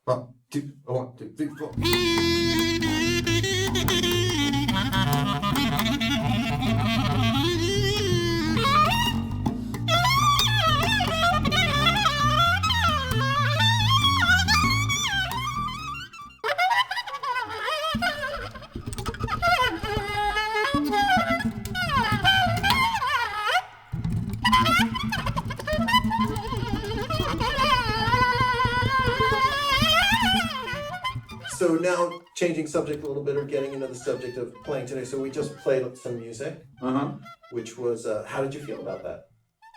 1, 2, 1, 2, 3, 4. So now changing subject a little bit or getting into the subject of playing today. So we just played some music, which was, how did you feel about that?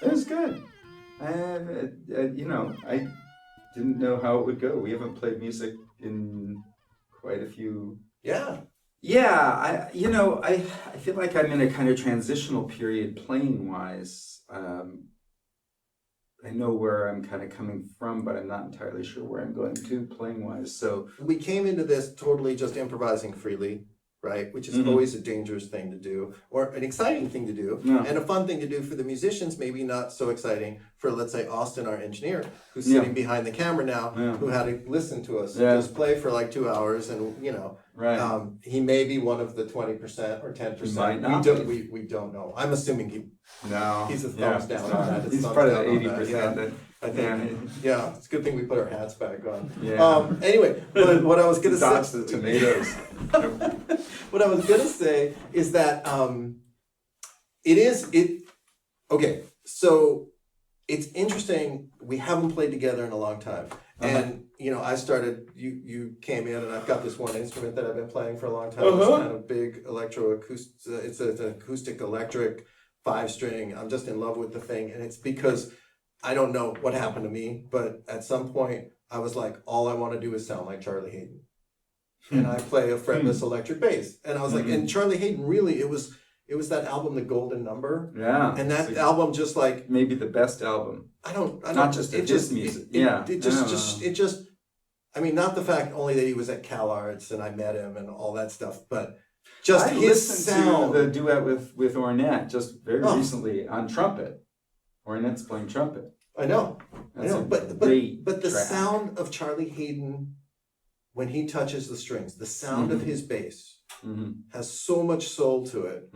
It was good. I didn't know how it would go. We haven't played music in quite a few. Yeah. Yeah, I feel like I'm in a kind of transitional period playing wise. I know where I'm kind of coming from, but I'm not entirely sure where I'm going to playing wise. So we came into this totally just improvising freely, right? Which is always a dangerous thing to do, or an exciting thing to do, and a fun thing to do for the musicians, maybe not so exciting for, let's say, Austin, our engineer, who's sitting behind the camera now, who had to listen to us just play for like 2 hours, and he may be one of the 20% or 10%. We don't know. I'm assuming he's a thumbs down on that. He's part of the 80%. I think, it's a good thing we put our hats back on. Yeah. Anyway, but what I was going to say... Dodge the tomatoes. What I was going to say is that okay, so it's interesting. We haven't played together in a long time. And, I started, you came in, and I've got this one instrument that I've been playing for a long time. It's kind of big electroacoustic, it's an acoustic electric 5-string. I'm just in love with the thing. And it's because I don't know what happened to me, but at some point I was like, all I want to do is sound like Charlie Haydn. And I play a fretless electric bass. And I was like, and Charlie Haydn, really, it was that album, The Golden Number. Yeah. And that album just like... Maybe the best album. I don't Not just his music. I mean, not the fact only that he was at Cal Arts and I met him and all that stuff, but just I his listened sound. to the duet with Ornette just very recently on trumpet. Ornette's playing trumpet. I know. That's But the track. sound of Charlie Haydn when he touches the strings, the sound of his bass has so much soul to it.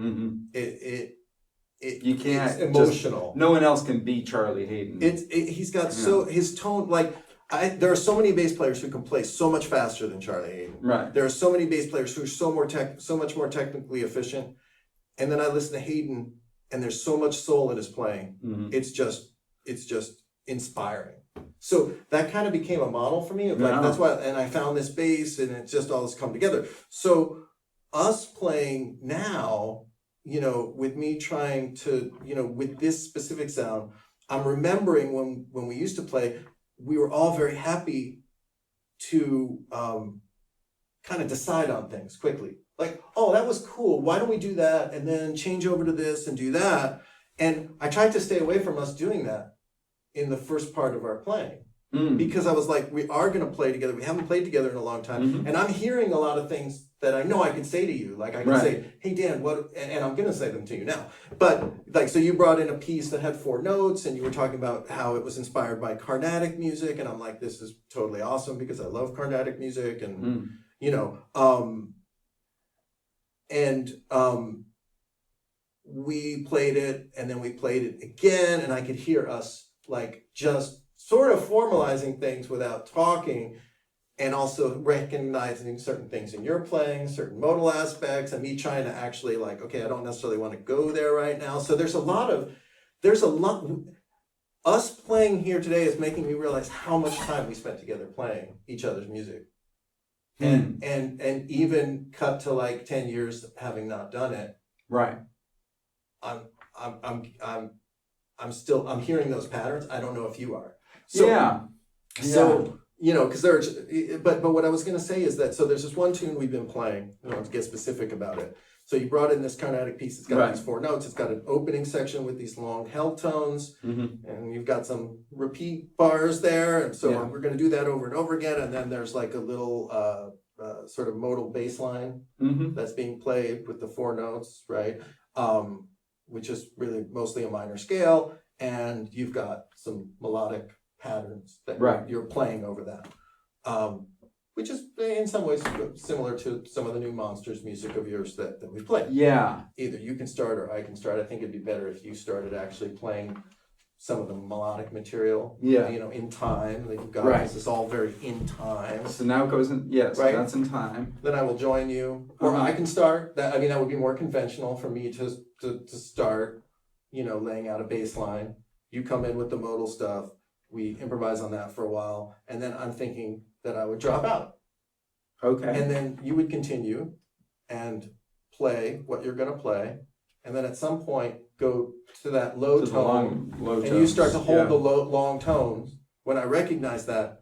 You can't. It's emotional. No one else can beat Charlie Haydn. He's got his tone, like there are so many bass players who can play so much faster than Charlie Haydn. Right. There are so many bass players who are so much more technically efficient. And then I listen to Haydn, and there's so much soul in his playing. It's just inspiring. So that kind of became a model for me of like, that's why, and I found this bass, and it just all has come together. So us playing now, with me trying to, with this specific sound, I'm remembering when we used to play, we were all very happy to kind of decide on things quickly. Like, oh, that was cool. Why don't we do that? And then change over to this and do that. And I tried to stay away from us doing that in the first part of our playing. Because I was like, we are going to play together. We haven't played together in a long time. And I'm hearing a lot of things that I know I can say to you. Like I can say, hey, Dan, what, and I'm going to say them to you now. But like, so you brought in a piece that had 4 notes, and you were talking about how it was inspired by Carnatic music. And I'm like, this is totally awesome because I love Carnatic music. And, we played it, and then we played it again, and I could hear us like just sort of formalizing things without talking, and also recognizing certain things in your playing, certain modal aspects, and me trying to actually like, okay, I don't necessarily want to go there right now. So there's a lot, us playing here today is making me realize how much time we spent together playing each other's music. And even cut to like 10 years having not done it. Right. I'm hearing those patterns. I don't know if you are. So, because but what I was going to say is that, so there's this one tune we've been playing, to get specific about it. So you brought in this Carnatic piece. It's got these 4 notes. It's got an opening section with these long held tones, and you've got some repeat bars there. And so we're going to do that over and over again. And then there's like a little sort of modal bass line that's being played with the 4 notes, right? Which is really mostly a minor scale. And you've got some melodic patterns that you're playing over that. which is in some ways similar to some of the new Monsters music of yours that we play. Yeah. Either you can start or I can start. I think it'd be better if you started actually playing some of the melodic material, in time. Like you've got this is all very in time. So now it goes in, yes, right? That's in time. Then I will join you, or I can start. That would be more conventional for me to start, laying out a bass line. You come in with the modal stuff. We improvise on that for a while, and then I'm thinking that I would drop out. Okay. And then you would continue and play what you're going to play, and then at some point go to that low tone, low and you start to hold the long tones. When I recognize that,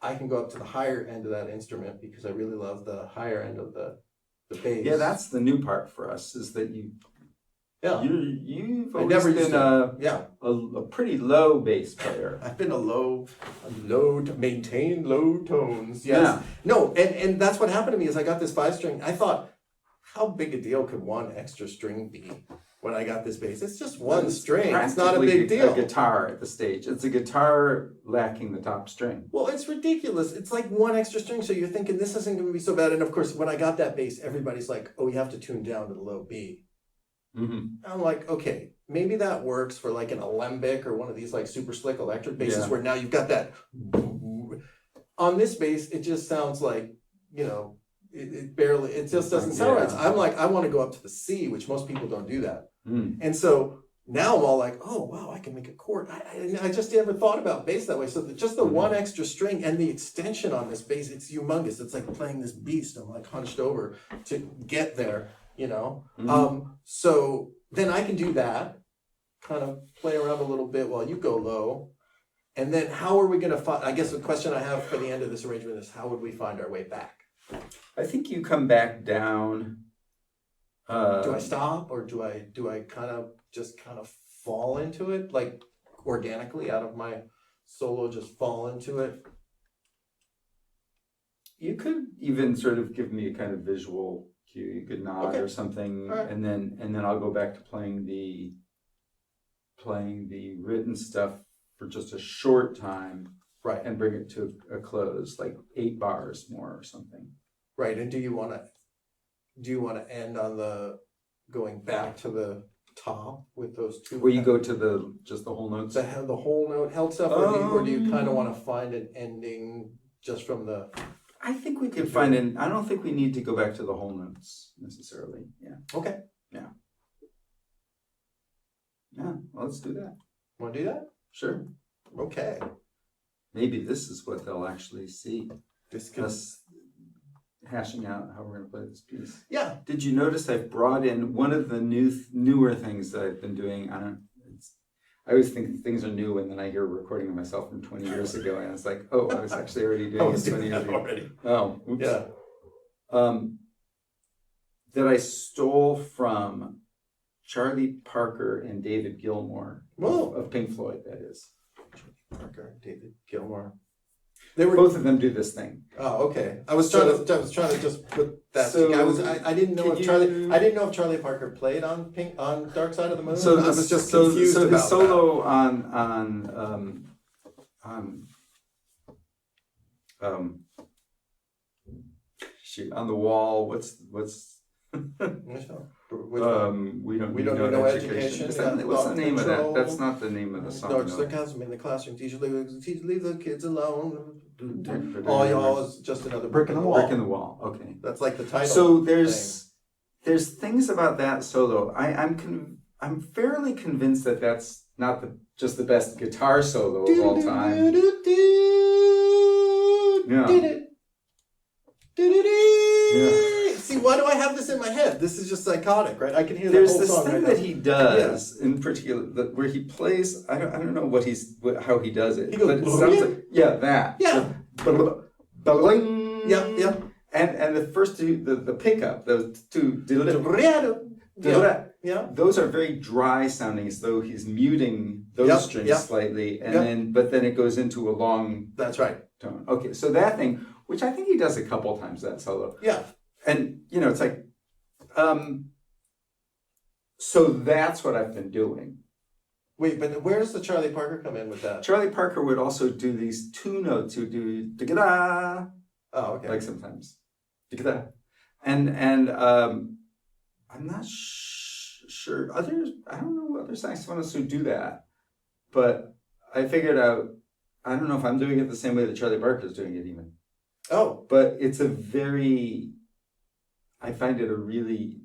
I can go up to the higher end of that instrument because I really love the higher end of the bass. Yeah, that's the new part for us, is that you've always been a pretty low bass player. I've been to maintain low tones. Yes. Yeah. No, and that's what happened to me is I got this 5-string. I thought, how big a deal could one extra string be? When I got this bass, it's just one string. It's not a big deal. A guitar at the stage. It's a guitar lacking the top string. Well, it's ridiculous. It's like one extra string, so you're thinking this isn't going to be so bad. And of course, when I got that bass, everybody's like, "Oh, you have to tune down to the low B." Mm-hmm. I'm like, okay, maybe that works for like an alembic or one of these like super slick electric basses where now you've got that. On this bass, it just sounds like it just doesn't sound right. So I'm like, I want to go up to the C, which most people don't do that. And so now I'm all like, oh, wow, I can make a chord. I just never thought about bass that way. So just the one extra string and the extension on this bass, it's humongous. It's like playing this beast. I'm like hunched over to get there, So then I can do that, kind of play around a little bit while you go low. And then how are we going to find, I guess the question I have for the end of this arrangement is how would we find our way back? I think you come back down. Do I stop or do I kind of fall into it, like organically out of my solo, just fall into it? You could even sort of give me a kind of visual cue. You could nod or something, right. and then I'll go back to playing the written stuff for just a short time, right, and bring it to a close, like 8 bars more or something. Right, and do you want to end on the going back to the top with those two? Where you go to just the whole notes? The whole note held stuff, or do you kind of want to find an ending just from the? I think we could find an. I don't think we need to go back to the whole notes necessarily. Yeah. Okay. Yeah. Yeah. Well, let's do that. Want to do that? Sure. Okay. Maybe this is what they'll actually see. Us hashing out how we're going to play this piece. Yeah. Did you notice I've brought in one of the newer things that I've been doing? I always think things are new, and then I hear a recording of myself from 20 years ago, and it's like, oh, I was actually already doing it 20 years ago. Already. Oh, oops. Yeah. That I stole from Charlie Parker and David Gilmour of Pink Floyd, that is. Charlie Parker, David Gilmour. Both of them do this thing. Oh, okay. I was trying to just put that. I didn't know if Charlie Parker played on Dark Side of the Moon. So I was just confused about his solo that. On the wall. What's we don't need no education. What's the name of that? That's not the name of the song. No, sarcasm in the classroom. Teacher, leave the kids alone. All y'all is just another brick in the wall. Brick in the wall. Okay, that's like the title. So there's things about that solo. I'm fairly convinced that that's not just the best guitar solo of all time. See, why do I have this in my head? This is just psychotic, right? I can hear There's the whole song. There's this thing that he does in particular, where he plays. I don't know how he does it. He goes, but it sounds like that. Yeah. Bling. Yeah. And the first two, the pickup, those two. Yeah. Those are very dry sounding, as though he's muting those strings slightly, and then it goes into a long. That's right. Tone. Okay, so that thing, which I think he does a couple times, that solo. Yeah. And it's like, so that's what I've been doing. Wait, but where does the Charlie Parker come in with that? Charlie Parker would also do these two notes. He would do da-ga-da. Oh, okay. Like sometimes. Da-ga-da. And I'm not sure. I don't know other saxophonists who do that. But I figured out, I don't know if I'm doing it the same way that Charlie Parker is doing it even. Oh. But it's I find it a really,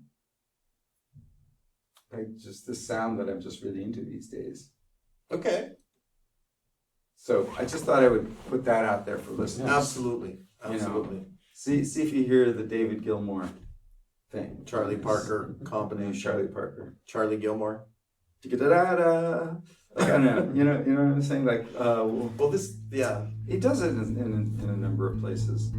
like just the sound that I'm just really into these days. Okay. So I just thought I would put that out there for listeners. Absolutely. You know, see if you hear the David Gilmour thing. Charlie Parker combination. Charlie Parker. Charlie Gilmour. Da-da-da-da. Like, I don't know. You know what I'm saying? Like, well, this, yeah. He does it in a number of places.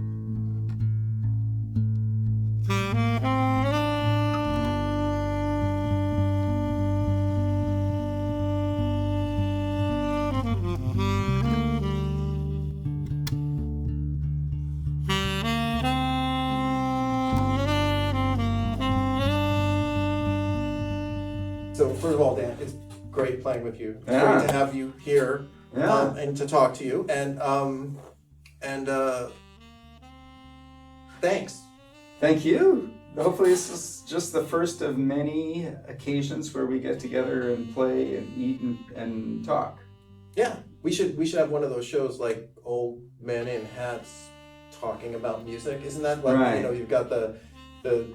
So first of all, Dan, it's great playing with you. It's Yeah. great to have you here and to talk to you. And thanks. Thank you. Hopefully this is just the first of many occasions where we get together and play and eat and talk. Yeah, we should have one of those shows like old men in hats talking about music. Isn't that like, Right. you know, you've got the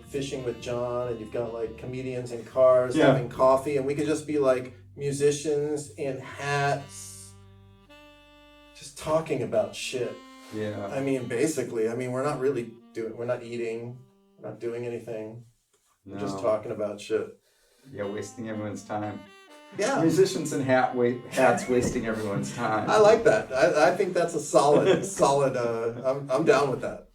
Fishing with John, and you've got like comedians in cars having coffee, and we could just be like musicians in hats just talking about shit. Yeah. I mean, basically, we're not eating, we're not doing anything. We're just talking about shit. Yeah, wasting everyone's time. Yeah. Musicians in hats wasting everyone's time. I like that. I think that's a solid, I'm down with that.